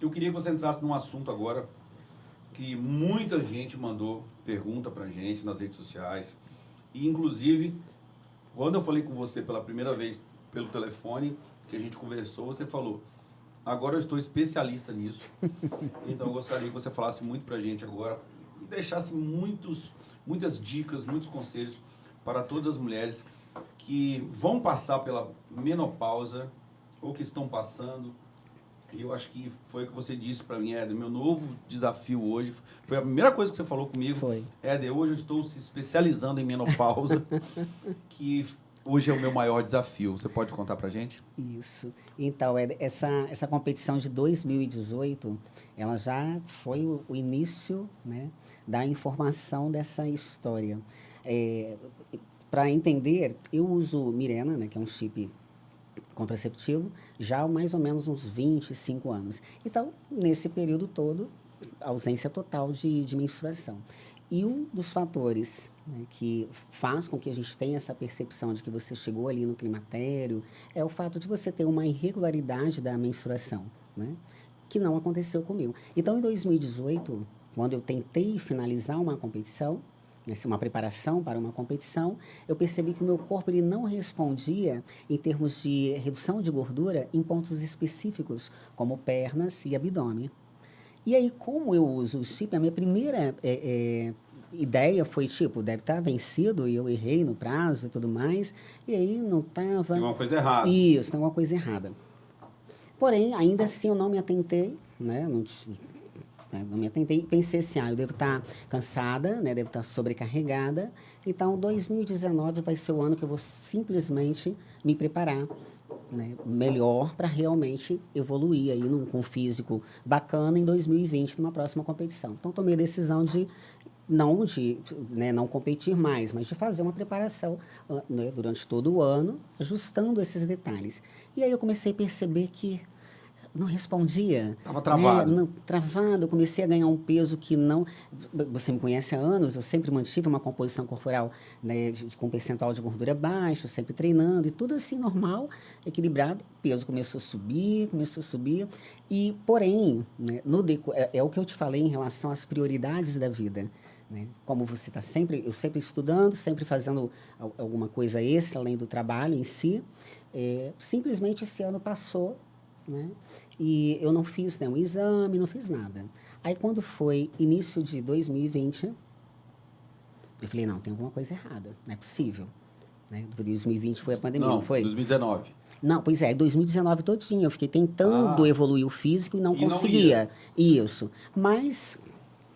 Eu queria que você entrasse num assunto agora que muita gente mandou pergunta pra gente nas redes sociais. E, inclusive, quando eu falei com você pela primeira vez pelo telefone, que a gente conversou, você falou, agora eu estou especialista nisso. Então, eu gostaria que você falasse muito pra gente agora e deixasse muitas dicas, muitos conselhos para todas as mulheres que vão passar pela menopausa ou que estão passando. E eu acho que foi o que você disse para mim, Éder, meu novo desafio hoje, foi a primeira coisa que você falou comigo. Foi. Éder, hoje eu estou se especializando em menopausa, que hoje é o meu maior desafio. Você pode contar pra gente? Isso. Então, essa competição de 2018, ela já foi o início, né, da informação dessa história. Para entender, eu uso Mirena, né, que é um chip contraceptivo, já há mais ou menos uns 25 anos. Então, nesse período todo, ausência total de menstruação. E um dos fatores, né, que faz com que a gente tenha essa percepção de que você chegou ali no climatério é o fato de você ter uma irregularidade da menstruação, né, que não aconteceu comigo. Então, em 2018, quando eu tentei finalizar uma competição, uma preparação para uma competição, eu percebi que o meu corpo ele não respondia em termos de redução de gordura em pontos específicos, como pernas e abdômen. E aí, como eu uso o chip, a minha primeira ideia foi, tipo, deve estar vencido, e eu errei no prazo e tudo mais, e aí não estava... Tem uma coisa errada. Isso, tem uma coisa errada. Porém, ainda assim, eu não me atentei, né? Não me atentei e pensei assim, eu devo estar cansada, né? Devo estar sobrecarregada. Então, 2019 vai ser o ano que eu vou simplesmente me preparar, né, melhor para realmente evoluir aí com um físico bacana em 2020 numa próxima competição. Então, tomei a decisão de não competir mais, mas de fazer uma preparação, né, durante todo o ano, ajustando esses detalhes. E aí eu comecei a perceber que não respondia. Tava travado. Né? Não, travado, eu comecei a ganhar um peso que não... Você me conhece há anos, eu sempre mantive uma composição corporal, né, com percentual de gordura baixo, sempre treinando, e tudo assim, normal, equilibrado. O peso começou a subir, e, porém, né, é o que eu te falei em relação às prioridades da vida. Né? Como você está eu sempre estudando, sempre fazendo alguma coisa extra, além do trabalho em si. Simplesmente esse ano passou, né? E eu não fiz nenhum exame, não fiz nada. Aí, quando foi início de 2020, eu falei, não, tem alguma coisa errada, não é possível. Né? 2020 foi a pandemia, não foi? 2019. Não, pois é, 2019 todinho, eu fiquei tentando evoluir o físico e não conseguia. Isso. Mas,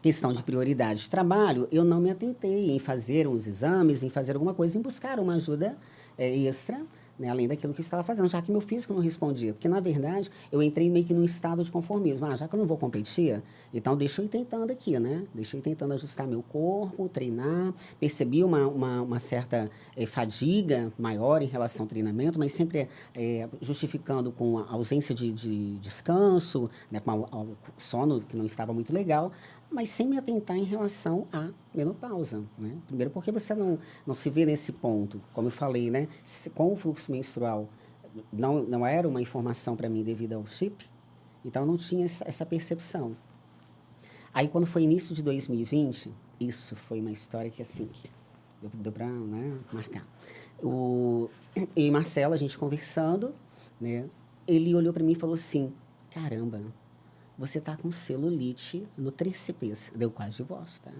questão de prioridade de trabalho, eu não me atentei em fazer uns exames, em fazer alguma coisa, em buscar uma ajuda extra, né, além daquilo que eu estava fazendo, já que meu físico não respondia. Porque, na verdade, eu entrei meio que num estado de conformismo. Já que eu não vou competir, então deixa eu ir tentando aqui, né? Deixa eu ir tentando ajustar meu corpo, treinar. Percebi uma certa fadiga maior em relação ao treinamento, mas sempre justificando com a ausência de descanso, né, com o sono que não estava muito legal, mas sem me atentar em relação à menopausa, né? Primeiro porque você não se vê nesse ponto, como eu falei, né? Com o fluxo menstrual não era uma informação para mim devido ao chip, então não tinha essa percepção. Aí quando foi início de 2020, isso foi uma história que assim, deu para, né, marcar. Eu e Marcelo, a gente conversando, né? Ele olhou para mim e falou assim, caramba, você tá com celulite no tríceps. Deu quase divórcio, tá?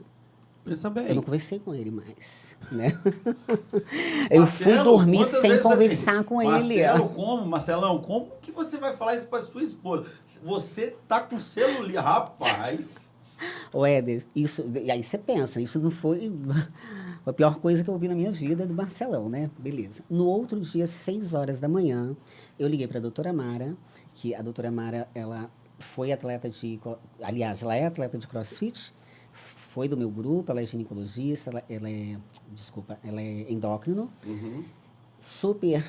Pensa bem. Eu não conversei com ele mais, né? Eu fui dormir sem conversar com ele. Marcelão, como que você vai falar isso pra sua esposa? Você tá com celulite, rapaz. Ô, Éder, isso, e aí você pensa, isso não foi a pior coisa que eu ouvi na minha vida do Marcelão, né? Beleza. No outro dia, 6 horas da manhã, eu liguei pra doutora Mara, que a doutora Mara, ela foi atleta aliás, ela é atleta de CrossFit, foi do meu grupo, ela é ginecologista, ela é endócrino. Uhum. Super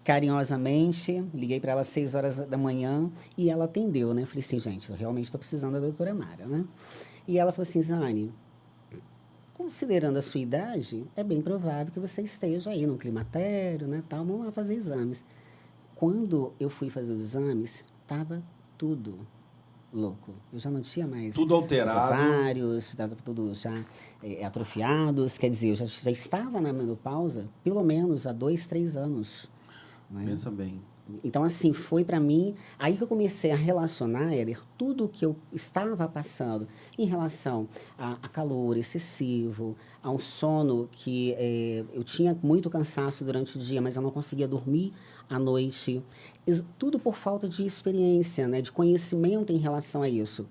carinhosamente, liguei para ela às 6 horas da manhã e ela atendeu, né? Falei assim, gente, eu realmente estou precisando da doutora Mara, né? E ela falou assim, Zane, considerando a sua idade, é bem provável que você esteja aí no climatério, né, tal, vamos lá fazer exames. Quando eu fui fazer os exames, tava tudo louco. Eu já não tinha mais... Tudo alterado. Os ovários, estava tudo já atrofiados. Quer dizer, eu já estava na menopausa pelo menos há 2, 3 anos. Né? Pensa bem. Então, assim, foi para mim... Aí que eu comecei a relacionar, Éder, tudo que eu estava passando em relação a calor excessivo, a um sono que eu tinha muito cansaço durante o dia, mas eu não conseguia dormir à noite. Tudo por falta de experiência, né, de conhecimento em relação a isso.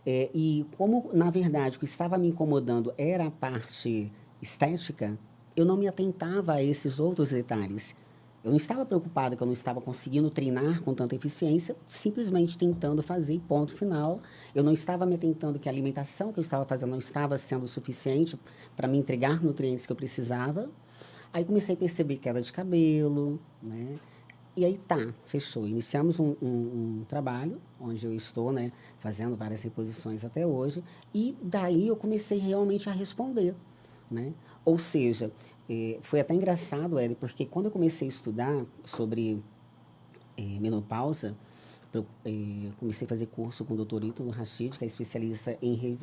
E como, na verdade, o que estava me incomodando era a parte estética, eu não me atentava a esses outros detalhes. Eu não estava preocupado que eu não estava conseguindo treinar com tanta eficiência, simplesmente tentando fazer, ponto final. Eu não estava me atentando que a alimentação que eu estava fazendo não estava sendo suficiente para me entregar nutrientes que eu precisava. Aí comecei a perceber queda de cabelo, né? E aí tá, fechou. Iniciamos um trabalho, onde eu estou, né, fazendo várias reposições até hoje, e daí eu comecei realmente a responder, né? Ou seja, foi até engraçado, Éder, porque quando eu comecei a estudar sobre menopausa, comecei a fazer curso com o Dr. Ítalo Rachid, que é especialista em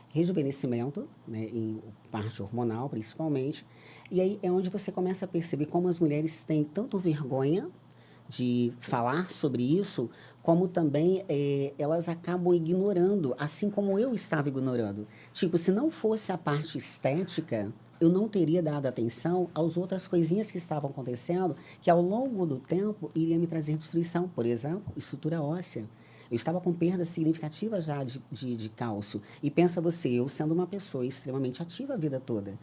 rejuvenescimento, né, em parte hormonal principalmente. E aí é onde você começa a perceber como as mulheres têm tanto vergonha de falar sobre isso, como também elas acabam ignorando, assim como eu estava ignorando. Tipo, se não fosse a parte estética, eu não teria dado atenção às outras coisinhas que estavam acontecendo, que ao longo do tempo iria me trazer destruição. Por exemplo, estrutura óssea. Eu estava com perda significativa já de cálcio. E pensa você, eu sendo uma pessoa extremamente ativa a vida toda.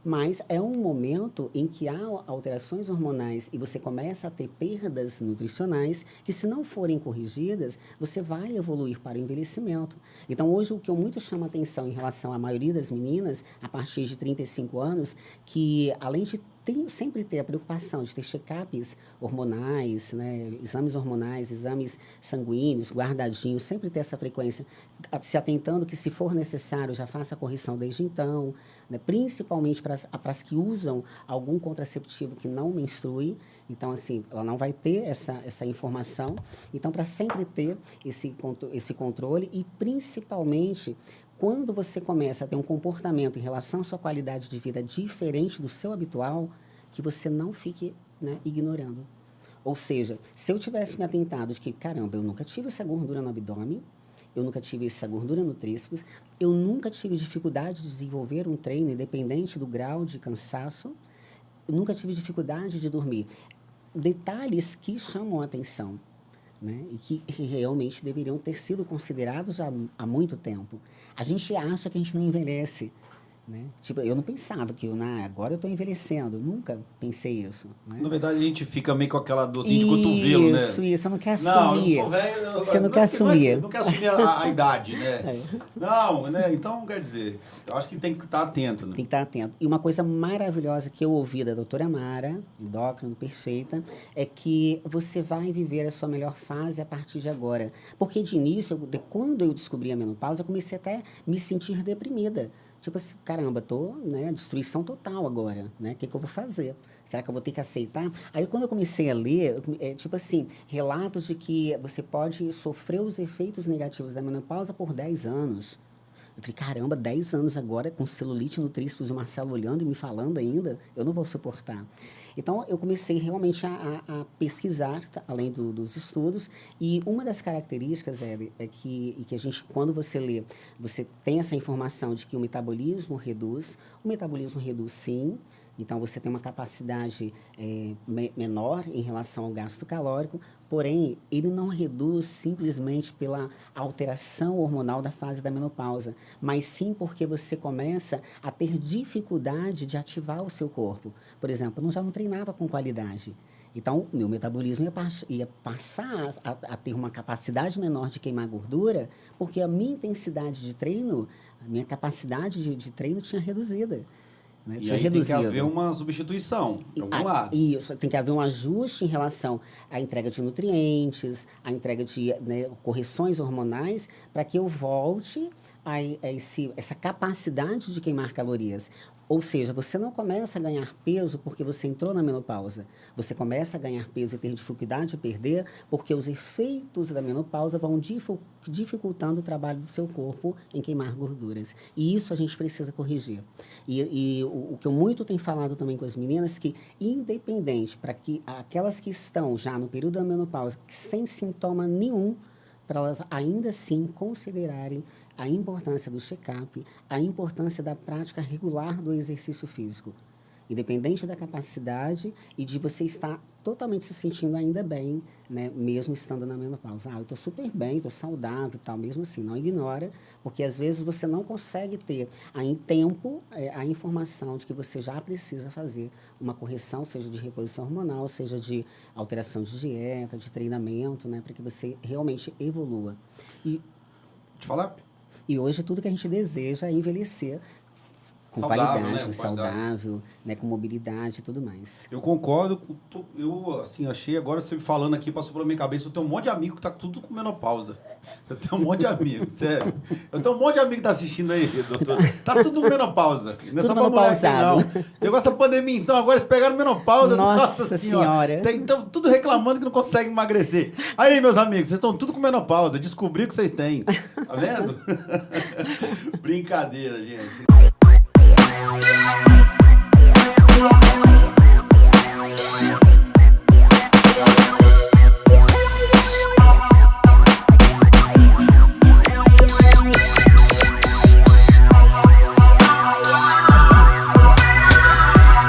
Mas é um momento em que há alterações hormonais e você começa a ter perdas nutricionais que, se não forem corrigidas, você vai evoluir para o envelhecimento. Então, hoje, o que eu muito chamo a atenção em relação à maioria das meninas, a partir de 35 anos, que além de sempre ter a preocupação de ter check-ups hormonais, né, exames hormonais, exames sanguíneos, guardadinhos, sempre ter essa frequência, se atentando que, se for necessário, já faça a correção desde então, né, principalmente para as que usam algum contraceptivo que não menstrue. Então, assim, ela não vai ter essa informação. Então, para sempre ter esse controle e, principalmente, quando você começa a ter um comportamento em relação à sua qualidade de vida diferente do seu habitual, que você não fique, né, ignorando. Ou seja, se eu tivesse me atentado de que, caramba, eu nunca tive essa gordura no abdômen, eu nunca tive essa gordura no tríceps, eu nunca tive dificuldade de desenvolver um treino independente do grau de cansaço, eu nunca tive dificuldade de dormir. Detalhes que chamam a atenção, né? E que realmente deveriam ter sido considerados já há muito tempo. A gente acha que a gente não envelhece, né? Tipo, eu não pensava que agora eu estou envelhecendo. Nunca pensei isso, né? Na verdade, a gente fica meio com aquela dorzinha de cotovelo, né? Isso, eu não quero Não, assumir. eu sou velho. Você não quer assumir. Não quer assumir a idade, né? Não, né? Então, quer dizer, eu acho que tem que estar atento, né? Tem que estar atento. E uma coisa maravilhosa que eu ouvi da doutora Mara, endócrino perfeita, é que você vai viver a sua melhor fase a partir de agora. Porque de início, quando eu descobri a menopausa, eu comecei até a me sentir deprimida. Tipo assim, caramba, tô, né, destruição total agora, né? O que eu vou fazer? Será que eu vou ter que aceitar? Aí, quando eu comecei a ler, tipo assim, relatos de que você pode sofrer os efeitos negativos da menopausa por 10 anos. Eu falei, caramba, 10 anos agora com celulite no tríceps e o Marcelo olhando e me falando ainda, eu não vou suportar. Então, eu comecei realmente a pesquisar, além dos estudos, e uma das características é que a gente, quando você lê, você tem essa informação de que o metabolismo reduz sim, então você tem uma capacidade menor em relação ao gasto calórico, porém, ele não reduz simplesmente pela alteração hormonal da fase da menopausa, mas sim porque você começa a ter dificuldade de ativar o seu corpo. Por exemplo, eu já não treinava com qualidade. Então, meu metabolismo ia passar a ter uma capacidade menor de queimar gordura, porque a minha intensidade de treino, a minha capacidade de treino tinha reduzida. Né? E aí tem que haver uma substituição, de algum lado. Isso, tem que haver um ajuste em relação à entrega de nutrientes, à entrega de, né, correções hormonais, para que eu volte a essa capacidade de queimar calorias. Ou seja, você não começa a ganhar peso porque você entrou na menopausa. Você começa a ganhar peso e ter dificuldade de perder porque os efeitos da menopausa vão dificultando o trabalho do seu corpo em queimar gorduras. E isso a gente precisa corrigir. E o que eu muito tenho falado também com as meninas, que independente, para que aquelas que estão já no período da menopausa, sem sintoma nenhum, para elas ainda assim considerarem a importância do check-up, a importância da prática regular do exercício físico. Independente da capacidade e de você estar totalmente se sentindo ainda bem, né, mesmo estando na menopausa. Eu estou super bem, estou saudável e tal, mesmo assim, não ignora, porque às vezes você não consegue ter em tempo a informação de que você já precisa fazer uma correção, seja de reposição hormonal, seja de alteração de dieta, de treinamento, né, para que você realmente evolua. Te falar? E hoje tudo que a gente deseja é envelhecer com Saudável, qualidade, né? saudável, né, com mobilidade e tudo mais. Eu concordo. Eu, assim, achei agora você falando aqui, passou pela minha cabeça, eu tenho um monte de amigo que tá tudo com menopausa. Eu tenho um monte de amigo, sério. Eu tenho um monte de amigo que tá assistindo aí, doutor. Tá tudo com menopausa. Não é só pra mulher aqui, não. Pegou essa pandemia, então, agora eles pegaram menopausa. Nossa senhora. Então, tudo reclamando que não consegue emagrecer. Aí, meus amigos, vocês estão tudo com menopausa. Descobri que vocês têm. Tá vendo? Brincadeira, gente.